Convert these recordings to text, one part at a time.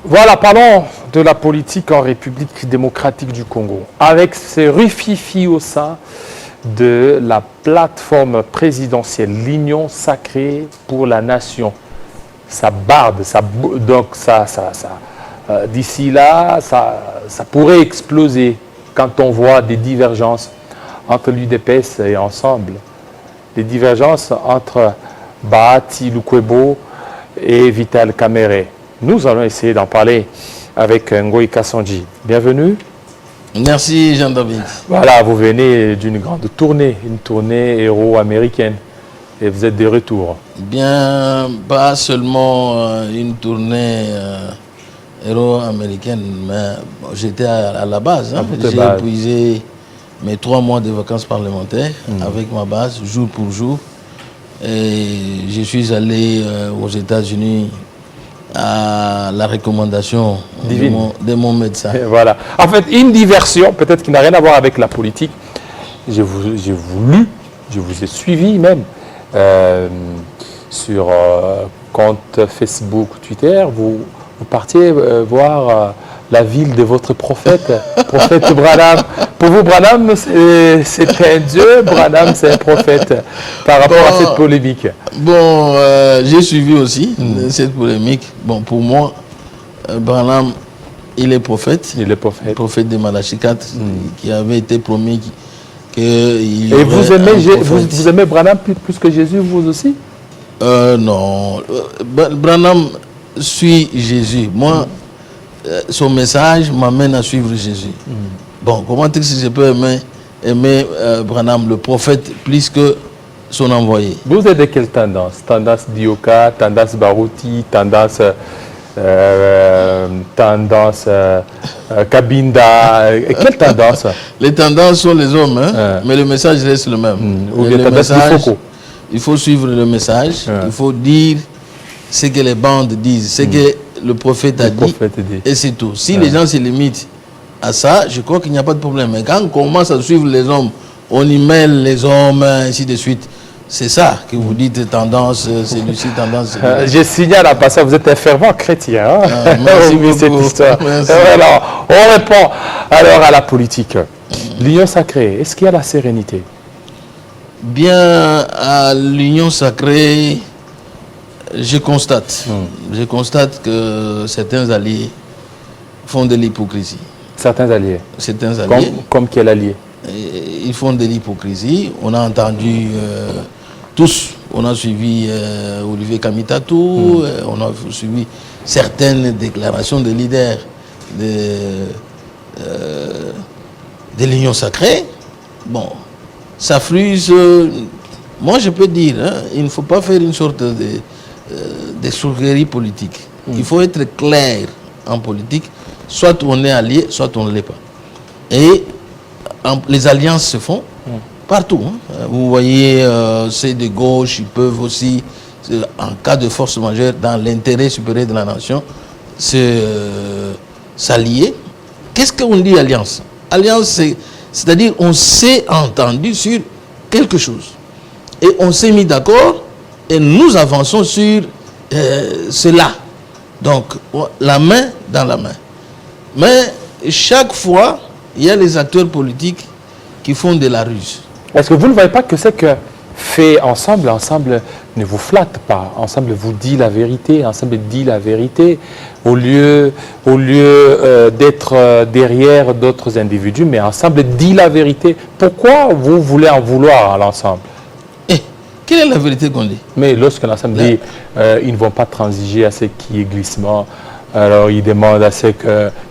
Voilà, parlons de la politique en République démocratique du Congo. Avec ce rufifi au sein de la plateforme présidentielle, l'Union sacrée pour la nation. Ça barde, d'ici là, ça pourrait exploser quand on voit des divergences entre l'UDPS et Ensemble. Des divergences entre Bahati Lukwebo et Vital Kamerhe. Nous allons essayer d'en parler avec Ngoï Kassandji. Bienvenue. Merci Jean-David. Voilà, vous venez d'une grande tournée, une tournée héros-américaine. Et vous êtes de retour. Bien, pas seulement une tournée héros-américaine, mais j'étais à la base. Hein. J'ai épuisé mes 3 mois de vacances parlementaires avec ma base, jour pour jour. Et je suis allé aux États-Unis à la recommandation de mon médecin. Et voilà. En fait, une diversion, peut-être qui n'a rien à voir avec la politique. Je vous ai suivi même sur compte Facebook, Twitter. Vous partiez voir la ville de votre prophète, prophète Branham. Pour vous, Branham, c'est un dieu, Branham, c'est un prophète, par rapport à cette polémique. Bon, j'ai suivi aussi cette polémique. Bon, pour moi, Branham, il est prophète. Il est prophète. Prophète de Malachie 4, qui avait été promis qu'il Et vous aimez Branham plus que Jésus, vous aussi? Non. Branham suit Jésus. Moi, son message m'amène à suivre Jésus. Bon, comment est-ce que je peux aimer Branham, le prophète, plus que son envoyé? Vous êtes de quelle tendance? Tendance Dioka, tendance Baruti, tendance Kabinda? Quelle tendance? Les tendances sont les hommes, hein? Mais le message reste le même. Le message, il faut suivre le message, il faut dire ce que les bandes disent, ce que le prophète a dit, et c'est tout. Si les gens se limitent à ça, je crois qu'il n'y a pas de problème. Mais quand on commence à suivre les hommes, on y mêle les hommes, ainsi de suite. C'est ça que vous dites tendance, celui-ci, tendance. Je signale à passant, vous êtes un fervent chrétien. Hein? Merci beaucoup. Cette histoire. Alors, on répond alors à la politique. L'Union sacrée, est-ce qu'il y a la sérénité? Bien, à l'Union sacrée, je constate que certains alliés font de l'hypocrisie. Certains alliés. Certains alliés. Comme quel allié? Ils font de l'hypocrisie. On a entendu tous, on a suivi Olivier Kamitatou, on a suivi certaines déclarations de leaders de l'Union sacrée. Bon, ça frise. Moi, je peux dire, hein, il ne faut pas faire une sorte de souquerie politique. Il faut être clair en politique. Soit on est allié, soit on ne l'est pas. Et les alliances se font partout. Hein. Vous voyez, ceux de gauche, ils peuvent aussi, en cas de force majeure, dans l'intérêt supérieur de la nation, s'allier. Qu'est-ce qu'on dit alliance? Alliance, c'est-à-dire on s'est entendu sur quelque chose. Et on s'est mis d'accord et nous avançons sur cela. Donc, la main dans la main. Mais chaque fois, il y a les acteurs politiques qui font de la ruse. Est-ce que vous ne voyez pas que c'est que fait Ensemble ne vous flatte pas? Ensemble vous dit la vérité, Ensemble dit la vérité, au lieu d'être derrière d'autres individus, mais Ensemble dit la vérité. Pourquoi vous voulez en vouloir à l'Ensemble? Quelle est la vérité qu'on dit? Mais lorsque l'Ensemble dit ils ne vont pas transiger à ce qui est glissement, alors ils demandent à ce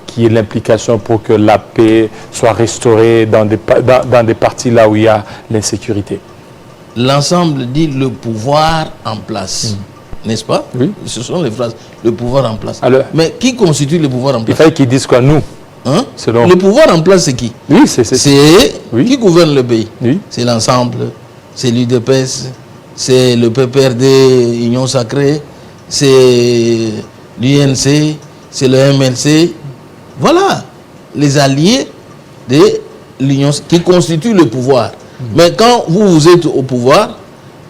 qu'il y ait l'implication pour que la paix soit restaurée dans des parties là où il y a l'insécurité. L'Ensemble dit le pouvoir en place, n'est-ce pas? Oui. Ce sont les phrases, le pouvoir en place. Alors, mais qui constitue le pouvoir en place? Il fallait qu'ils disent quoi, nous? Hein? Selon... Le pouvoir en place, c'est qui? Oui, c'est oui. Qui gouverne le pays? Oui. C'est l'Ensemble, c'est l'UDPS, c'est le PPRD, Union Sacrée, c'est l'UNC, c'est le MLC. Voilà les alliés de l'Union qui constituent le pouvoir. Mais quand vous êtes au pouvoir,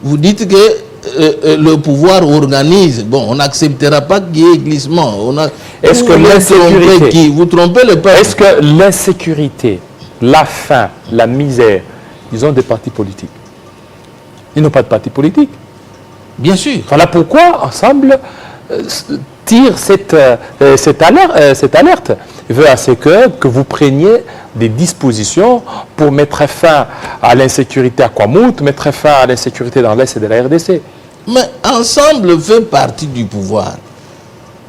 vous dites que le pouvoir organise. Bon, on n'acceptera pas qu'il y ait glissement. Est-ce que l'insécurité... Vous trompez le peuple. Est-ce que l'insécurité, la faim, la misère, ils ont des partis politiques? Ils n'ont pas de parti politique. Bien sûr. Voilà pourquoi, ensemble, tire cette alerte. Il veut à ce que vous preniez des dispositions pour mettre fin à l'insécurité à Kwamout, mettre fin à l'insécurité dans l'Est de la RDC. Mais ensemble fait partie du pouvoir.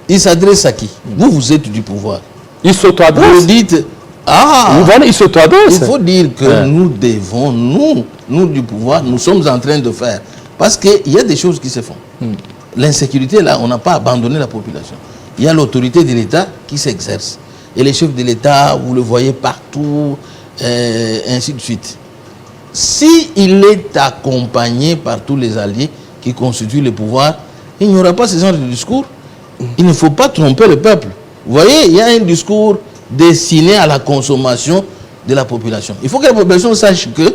Il s'adresse à qui? Vous êtes du pouvoir. Il s'auto-adresse. Vous dites, voilà, il s'auto-adresse. Il faut dire que nous devons, nous du pouvoir, nous sommes en train de faire. Parce qu'il y a des choses qui se font. L'insécurité, là, on n'a pas abandonné la population. Il y a l'autorité de l'État qui s'exerce. Et les chefs de l'État, vous le voyez partout, ainsi de suite. S'il est accompagné par tous les alliés qui constituent le pouvoir, il n'y aura pas ce genre de discours. Il ne faut pas tromper le peuple. Vous voyez, il y a un discours destiné à la consommation de la population. Il faut que la population sache que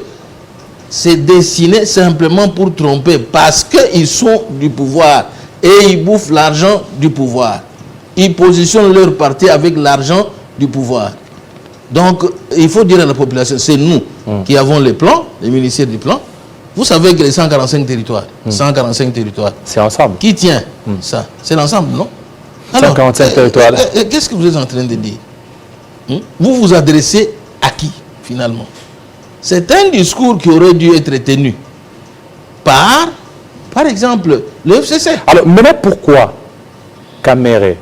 c'est destiné simplement pour tromper parce qu'ils sont du pouvoir et ils bouffent l'argent du pouvoir. Ils positionnent leur parti avec l'argent du pouvoir. Donc, il faut dire à la population, c'est nous qui avons les plans, les ministères du plan. Vous savez que les 145 territoires, 145 territoires, c'est ensemble. Qui tient ça? C'est l'ensemble, non? 145 territoires. Qu'est-ce que vous êtes en train de dire? Vous vous adressez à qui, finalement? C'est un discours qui aurait dû être tenu par exemple, le FCC. Alors, maintenant, pourquoi Kamere,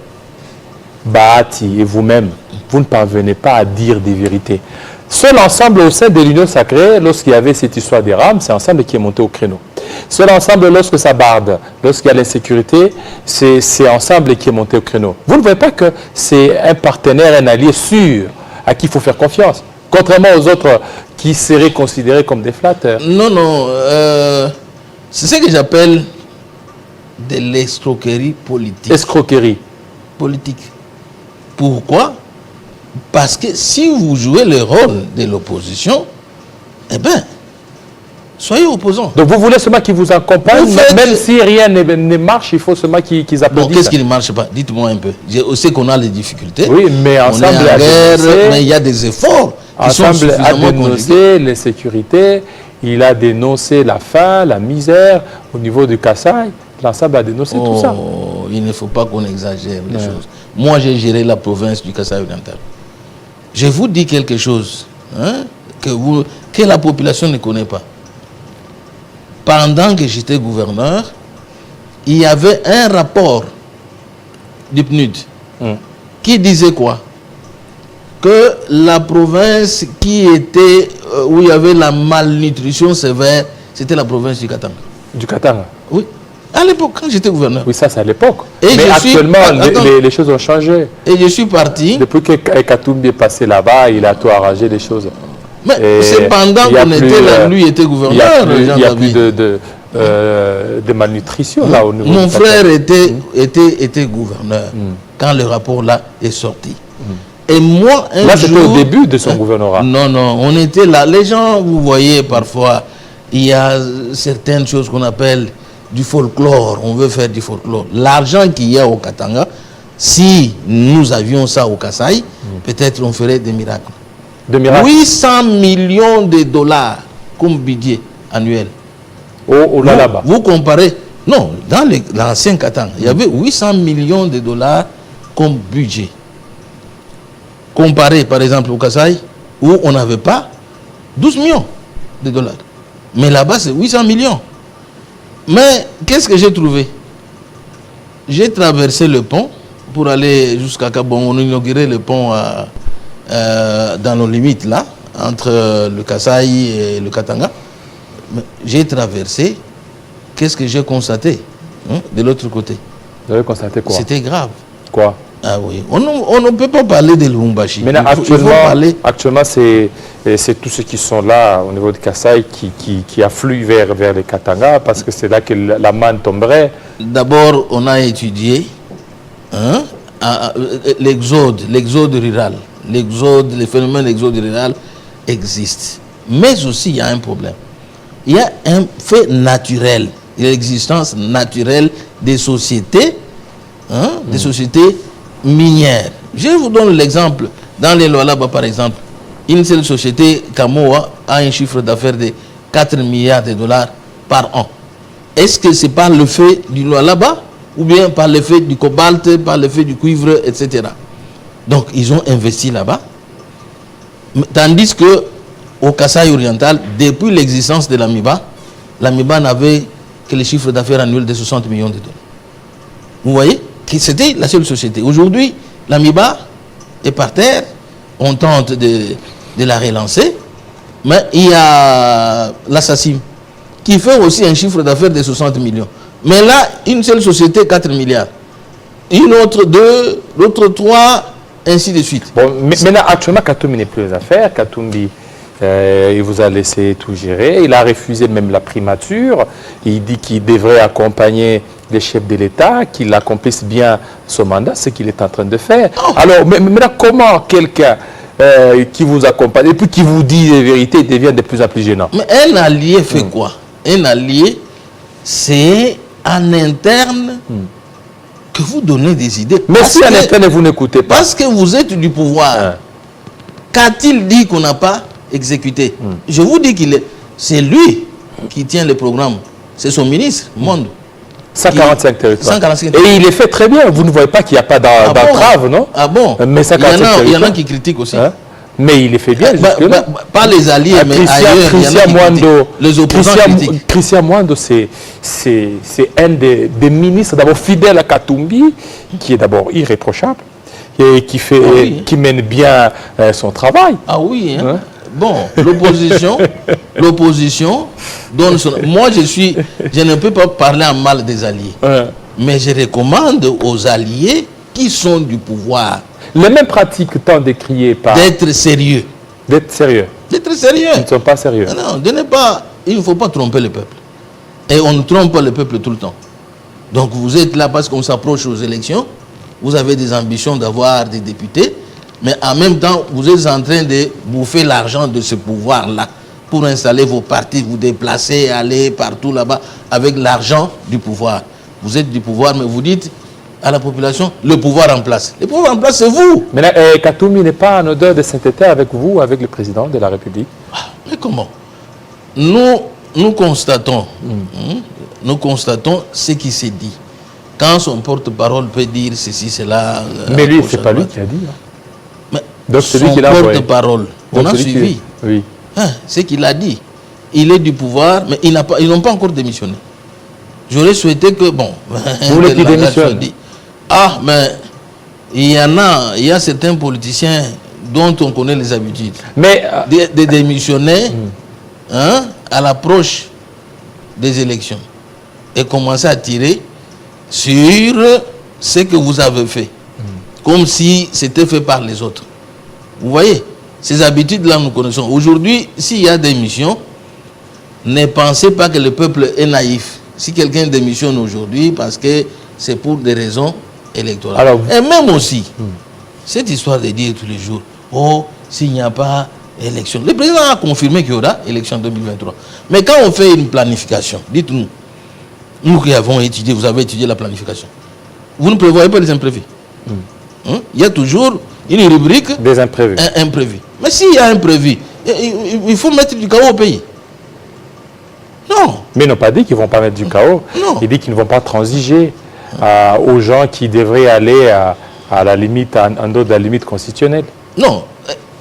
Bahati et vous-même, vous ne parvenez pas à dire des vérités? Seul ensemble au sein de l'Union sacrée, lorsqu'il y avait cette histoire des rames, c'est ensemble qui est monté au créneau. Seul ensemble lorsque ça barde, lorsqu'il y a l'insécurité, c'est ensemble qui est monté au créneau. Vous ne voyez pas que c'est un partenaire, un allié sûr à qui il faut faire confiance, contrairement aux autres qui seraient considérés comme des flatteurs. Non, non. C'est ce que j'appelle de l'escroquerie politique. Escroquerie. Politique. Pourquoi? Parce que si vous jouez le rôle de l'opposition, eh bien, soyez opposants. Donc vous voulez seulement qu'ils vous accompagnent, même si rien ne marche, il faut seulement qu'ils applaudissent. Bon, qu'est-ce qui ne marche pas? Dites-moi un peu. Je sais qu'on a les difficultés. Oui, mais ensemble, on est en guerre, mais il y a des efforts qui sont suffisamment suffisamment a dénoncé l'insécurité, il a dénoncé la faim, la misère au niveau du Kasaï. L'ensemble a dénoncé tout ça. Il ne faut pas qu'on exagère les choses. Moi, j'ai géré la province du Kasaï oriental. Je vous dis quelque chose que la population ne connaît pas. Pendant que j'étais gouverneur, il y avait un rapport du PNUD qui disait quoi? Que la province qui était, où il y avait la malnutrition sévère, c'était la province du Katanga. Du Katanga? Oui. À l'époque, quand j'étais gouverneur. Oui, ça c'est à l'époque. Mais actuellement, les choses ont changé. Et je suis parti. Depuis que Katumbi est passé là-bas, il a tout arrangé les choses. Mais c'est pendant qu'on était là, lui était gouverneur. Il n'y a plus de malnutrition là au niveau. Mon frère était gouverneur quand le rapport là est sorti. Et moi, un là, jour... c'était au début de son gouvernorat. Non, non, on était là. Les gens, vous voyez, parfois, il y a certaines choses qu'on appelle du folklore. On veut faire du folklore. L'argent qu'il y a au Katanga, si nous avions ça au Kasaï, peut-être on ferait des miracles. Des miracles. 800 millions de dollars comme budget annuel. Là-bas. Vous comparez... Non, dans l'ancien Katanga, il y avait 800 millions de dollars comme budget. Comparé par exemple au Kasaï, où on n'avait pas 12 millions de dollars. Mais là-bas, c'est 800 millions. Mais qu'est-ce que j'ai trouvé? J'ai traversé le pont pour aller jusqu'à Kabon. On inaugurait le pont dans nos limites, là, entre le Kasaï et le Katanga. J'ai traversé. Qu'est-ce que j'ai constaté de l'autre côté? Vous avez constaté quoi? C'était grave. Quoi? Ah oui, on ne peut pas parler de Lubumbashi. Mais actuellement, c'est tous ceux qui sont là au niveau de Kasaï qui affluent vers les Katanga parce que c'est là que la manne tomberait. D'abord, on a étudié l'exode rural. Le phénomène d'exode rural existe. Mais aussi, il y a un problème. Il y a un fait naturel l'existence naturelle des sociétés, des sociétés minières. Je vous donne l'exemple. Dans les Lualaba, par exemple, une seule société, Kamoa, a un chiffre d'affaires de 4 milliards de dollars par an. Est-ce que c'est par le fait du Lualaba ou bien par le fait du cobalt, par le fait du cuivre, etc. Donc, ils ont investi là-bas. Tandis que au Kasaï oriental, depuis l'existence de l'AMIBA n'avait que le chiffre d'affaires annuel de 60 millions de dollars. Vous voyez que c'était la seule société. Aujourd'hui, l'AMIBA est par terre. On tente de la relancer. Mais il y a l'Assassim qui fait aussi un chiffre d'affaires de 60 millions. Mais là, une seule société, 4 milliards. Une autre 2, l'autre 3, ainsi de suite. Bon, mais maintenant, actuellement, Katumbi n'est plus les affaires. Katumbi, il vous a laissé tout gérer. Il a refusé même la primature. Il dit qu'il devrait accompagner les chefs de l'État, qu'il accomplisse bien son mandat, ce qu'il est en train de faire. Oh. Alors, maintenant, comment quelqu'un qui vous accompagne et puis qui vous dit les vérités devient de plus en plus gênant? Mais un allié fait quoi? Un allié, c'est en interne que vous donnez des idées. Mais si en interne vous n'écoutez pas. Parce que vous êtes du pouvoir. Qu'a-t-il dit qu'on n'a pas exécuté? Je vous dis c'est lui qui tient le programme. C'est son ministre, Monde. 145 territoires. 145 territoires. Et il est fait très bien. Vous ne voyez pas qu'il n'y a pas d'entrave, non? Ah bon? Mais il y en a qui critiquent aussi. Mais il est fait bien. Pas les alliés, mais ailleurs, Christian Mwando, les opposants critiquent. Christian Mwando, c'est un des ministres d'abord fidèle à Katumbi, qui est d'abord irréprochable et qui mène bien son travail. Ah oui, hein? Bon, l'opposition donne son... Moi, je ne peux pas parler en mal des alliés. Mais je recommande aux alliés qui sont du pouvoir... Les mêmes pratiques tant décriées par... D'être sérieux. D'être sérieux. D'être sérieux. Ils ne sont pas sérieux. Non, il ne faut pas tromper le peuple. Et on trompe le peuple tout le temps. Donc vous êtes là parce qu'on s'approche aux élections. Vous avez des ambitions d'avoir des députés. Mais en même temps, vous êtes en train de bouffer l'argent de ce pouvoir-là pour installer vos partis, vous déplacer, aller partout là-bas avec l'argent du pouvoir. Vous êtes du pouvoir, mais vous dites à la population, le pouvoir en place. Le pouvoir en place, c'est vous. Mais Katumbi n'est pas en odeur de sainteté avec vous, avec le président de la République? Mais comment? Nous constatons, nous constatons ce qui s'est dit. Quand son porte-parole peut dire ceci, cela... Mais lui, ce n'est pas lui qui a dit. Mais donc son porte-parole, on a suivi. Oui. Ce qu'il a dit. Il est du pouvoir, mais ils n'ont pas encore démissionné. J'aurais souhaité que, bon... Vous voulez qu'il démissionne? Ah, mais il y a certains politiciens dont on connaît les habitudes. Mais... de démissionner à l'approche des élections et commencer à tirer sur ce que vous avez fait. Comme si c'était fait par les autres. Vous voyez, ces habitudes-là, nous connaissons. Aujourd'hui, s'il y a des missions, ne pensez pas que le peuple est naïf. Si quelqu'un démissionne aujourd'hui, parce que c'est pour des raisons électorales. Alors, et même aussi, cette histoire de dire tous les jours, oh, s'il n'y a pas élection. Le président a confirmé qu'il y aura élection 2023. Mais quand on fait une planification, dites-nous, nous qui avons étudié, vous avez étudié la planification, vous ne prévoyez pas les imprévus. Il y a toujours une rubrique des imprévus. Imprévu. Mais s'il y a un imprévu, il faut mettre du chaos au pays. Non. Mais ils n'ont pas dit qu'ils ne vont pas mettre du chaos. Non. Ils disent qu'ils ne vont pas transiger aux gens qui devraient aller à la limite, en dehors de la limite constitutionnelle. Non.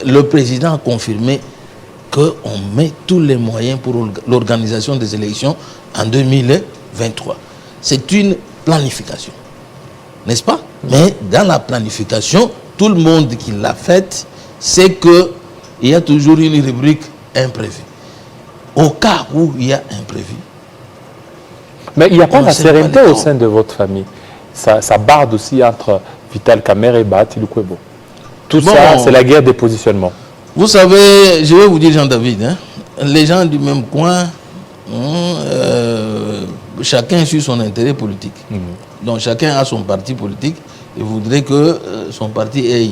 Le président a confirmé qu'on met tous les moyens pour l'organisation des élections en 2023. C'est une planification. N'est-ce pas? Mais dans la planification, tout le monde qui l'a faite sait qu'il y a toujours une rubrique imprévue. Au cas où il y a imprévu. Mais il n'y a pas la sérénité au sein de votre famille. Ça barde aussi entre Vital Kamerhe et Bahati Lukwebo. Tout ça, c'est la guerre des positionnements. Vous savez, je vais vous dire, Jean-David, les gens du même coin, chacun suit son intérêt politique. Donc chacun a son parti politique et voudrait que son parti ait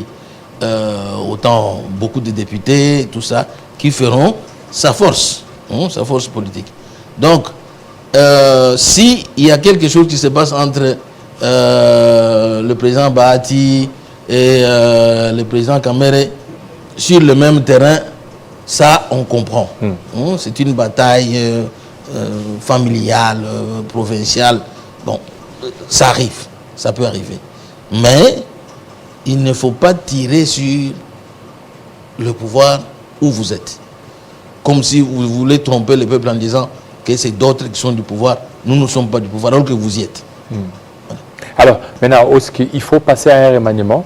autant beaucoup de députés, tout ça, qui feront sa force politique. Donc, si il y a quelque chose qui se passe entre le président Bahati et le président Kamere sur le même terrain, ça on comprend. C'est une bataille familiale, provinciale. Bon, ça arrive, ça peut arriver. Mais il ne faut pas tirer sur le pouvoir où vous êtes. Comme si vous voulez tromper le peuple en disant que c'est d'autres qui sont du pouvoir. Nous ne sommes pas du pouvoir, alors que vous y êtes. Voilà. Alors, maintenant, est-ce qu'il faut passer à un remaniement?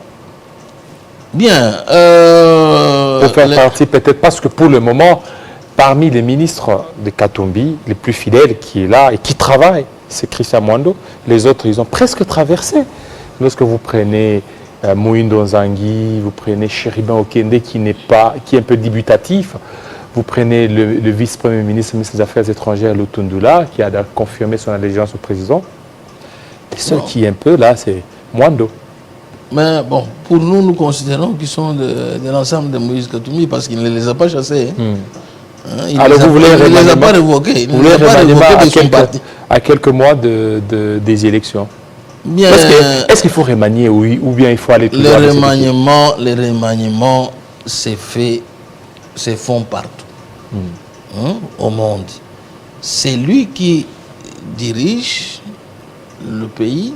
Bien. Pour faire partie, peut-être parce que pour le moment, parmi les ministres de Katumbi, les plus fidèles qui est là et qui travaillent, c'est Christian Mwando. Les autres, ils ont presque traversé. Lorsque vous prenez Moïndo Nzangi, vous prenez Chéribin Okende qui est un peu débutatif, vous prenez le vice-premier ministre des Affaires étrangères, Lutundula, qui a confirmé son allégeance au président. Et ce qui est un peu là, c'est Mwando. Mais bon, pour nous, nous considérons qu'ils sont de l'ensemble de Moïse Katumbi parce qu'il ne les a pas chassés. Alors vous voulez il ne les a pas révoqués. Il ne les a pas révoqués de son parti. À quelques mois des élections. Bien, est-ce qu'il faut remanier, oui, ou bien il faut aller plus loin? Les remaniements se font partout au monde. C'est lui qui dirige le pays,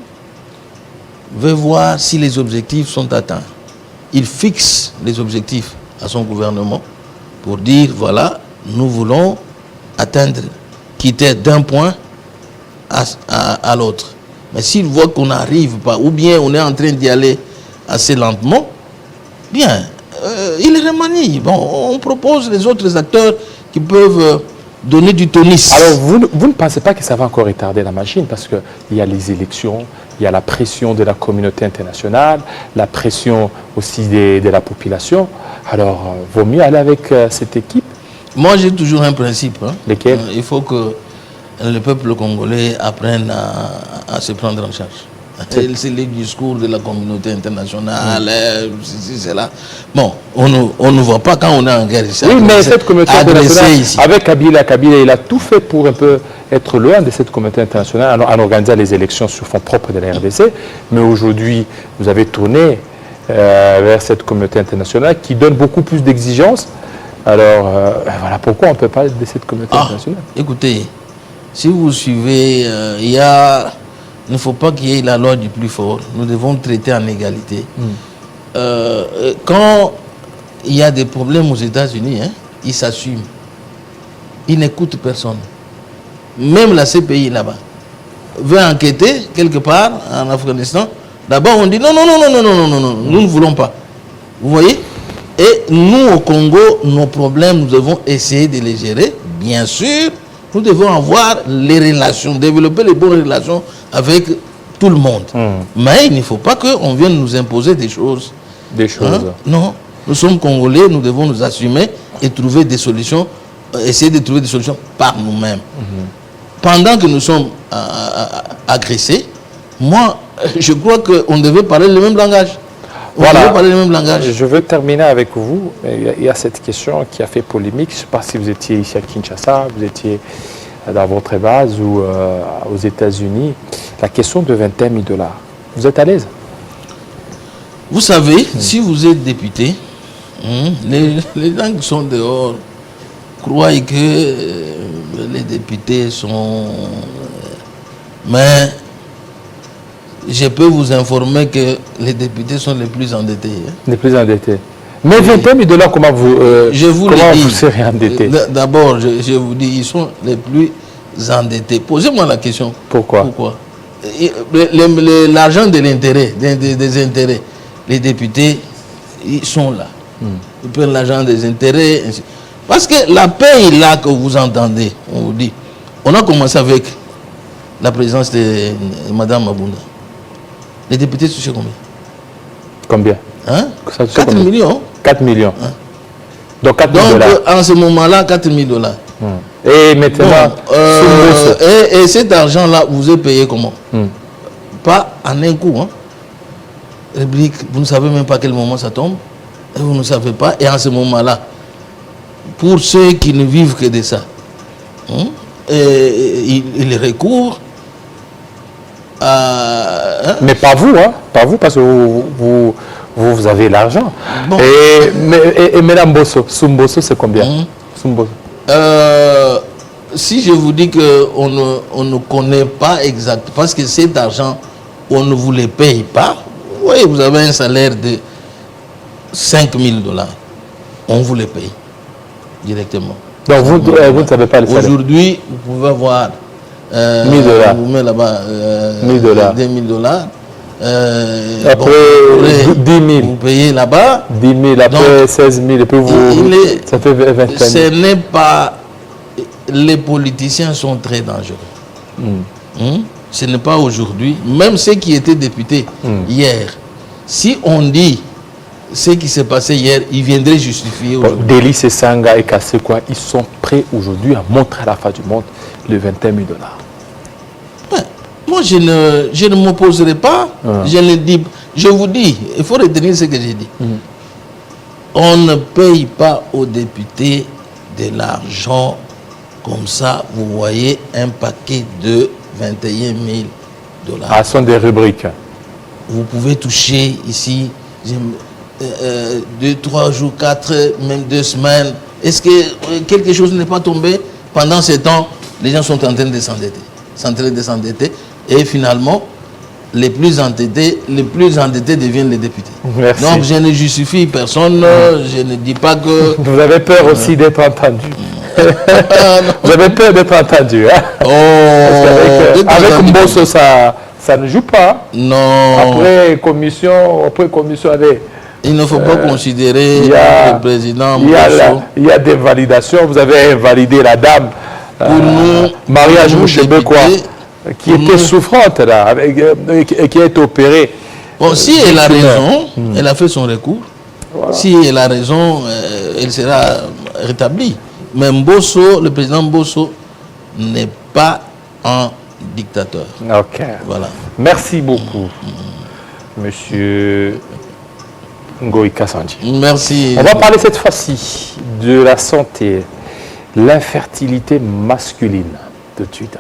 veut voir si les objectifs sont atteints. Il fixe les objectifs à son gouvernement pour dire, voilà, nous voulons atteindre, quitter d'un point à l'autre. Mais s'il voit qu'on n'arrive pas, ou bien on est en train d'y aller assez lentement, bien, il remanie. Bon, on propose les autres acteurs qui peuvent donner du tonus. Alors, vous ne pensez pas que ça va encore retarder la machine parce qu'il y a les élections, il y a la pression de la communauté internationale, la pression aussi de la population. Alors, vaut mieux aller avec cette équipe? Moi, j'ai toujours un principe. Lequel? Il faut que le peuple congolais apprenne à se prendre en charge. C'est les discours de la communauté internationale, c'est là. Bon, on ne voit pas quand on est en guerre ici. Oui, mais cette communauté internationale, avec Kabila, il a tout fait pour un peu être loin de cette communauté internationale en organisant les élections sur fonds propres de la RDC. Mais aujourd'hui, vous avez tourné vers cette communauté internationale qui donne beaucoup plus d'exigences. Alors, voilà pourquoi on ne peut pas être de cette communauté internationale. Écoutez, si vous suivez, il ne faut pas qu'il y ait la loi du plus fort. Nous devons traiter en égalité. Quand il y a des problèmes aux États-Unis, ils s'assument. Ils n'écoutent personne. Même la CPI là-bas veut enquêter quelque part en Afghanistan. D'abord, on dit non, nous ne voulons pas. Vous voyez? Et nous, au Congo, nos problèmes, nous devons essayer de les gérer. Bien sûr, nous devons avoir les relations, développer les bonnes relations avec tout le monde. Mais il ne faut pas qu'on vienne nous imposer des choses. Des choses. Non, nous sommes Congolais, nous devons nous assumer et trouver des solutions, essayer de trouver des solutions par nous-mêmes. Pendant que nous sommes agressés, moi, je crois qu'on devait parler le même langage. Voilà. Je veux terminer avec vous. Il y a cette question qui a fait polémique. Je ne sais pas si vous étiez ici à Kinshasa, vous étiez dans votre base ou aux États-Unis. La question de 21 000 $. Vous êtes à l'aise? Vous savez, si vous êtes député, les gens qui sont dehors croient que les députés sont... Mais je peux vous informer que les députés sont les plus endettés. Les plus endettés. Mais 21 000 $, comment vous serez endetté? D'abord, je vous dis, ils sont les plus endettés. Posez-moi la question. Pourquoi? L'argent de l'intérêt, des intérêts, les députés, ils sont là. Ils prennent l'argent des intérêts. Parce que la paix là que vous entendez, on vous dit, on a commencé avec la présence de Mme Mabunda. Les députés touchaient combien? Combien? 4 millions. 4 millions. Donc 4 000 $. Donc en ce moment-là, 4 000 $. Et maintenant, et cet argent-là, vous est payé comment? Pas en un coup. République, vous ne savez même pas à quel moment ça tombe. Et vous ne savez pas. Et en ce moment-là, pour ceux qui ne vivent que de ça, il recourt à... Mais pas vous, hein? Pas vous, parce que vous avez l'argent. Bon. Et Mme Bosso, Sumboso, c'est combien? Sumboso. Si je vous dis qu'on ne connaît pas exactement, parce que cet argent, on ne vous le paye pas. Oui, vous avez un salaire de 5 000 $. On vous le paye directement. Donc vous ne savez pas le salaire. Aujourd'hui, vous pouvez avoir 1 000 $. vous mettez là-bas 1 000 $. 2 000 $. Après, bon, 10 000. vous payez là-bas. 10 000, après Donc, 16 000, et puis ça fait 25 000. Ce n'est pas... Les politiciens sont très dangereux. Ce n'est pas aujourd'hui. Même ceux qui étaient députés hier, si on dit ce qui s'est passé hier, ils viendraient justifier aujourd'hui. Délice Sanga et Kassekwa, ils sont prêts aujourd'hui à montrer à la face du monde les 21 000 $. Ouais. Moi, je ne m'opposerai pas. Je vous dis, il faut retenir ce que j'ai dit. On ne paye pas aux députés de l'argent comme ça. Vous voyez un paquet de 21 000 $. Ah, ce sont des rubriques. Vous pouvez toucher ici 2, 3 jours, 4, même 2 semaines. Est-ce que quelque chose n'est pas tombé? Pendant ce temps, les gens sont en train de s'endetter. Et finalement, les plus endettés deviennent les députés. Merci. Donc je ne justifie personne, je ne dis pas que... Vous avez peur aussi d'être entendu. Vous avez peur d'être entendu. Hein? Avec Mbosso, ça ne joue pas. Non. Après commission, allez. Il ne faut pas considérer le président Mbosso. Il y a des validations. Vous avez invalidé la dame. Pour nous, mariage Mouchebe, quoi, qui était souffrante là, et qui a été opérée. Bon, si elle a raison, elle a fait son recours. Voilà. Si elle a raison, elle sera rétablie. Mais Mbosso, le président Mbosso, n'est pas un dictateur. Ok. Voilà. Merci beaucoup, monsieur Ngoï Kassanji. Merci. On va parler cette fois-ci de la santé, l'infertilité masculine de suite.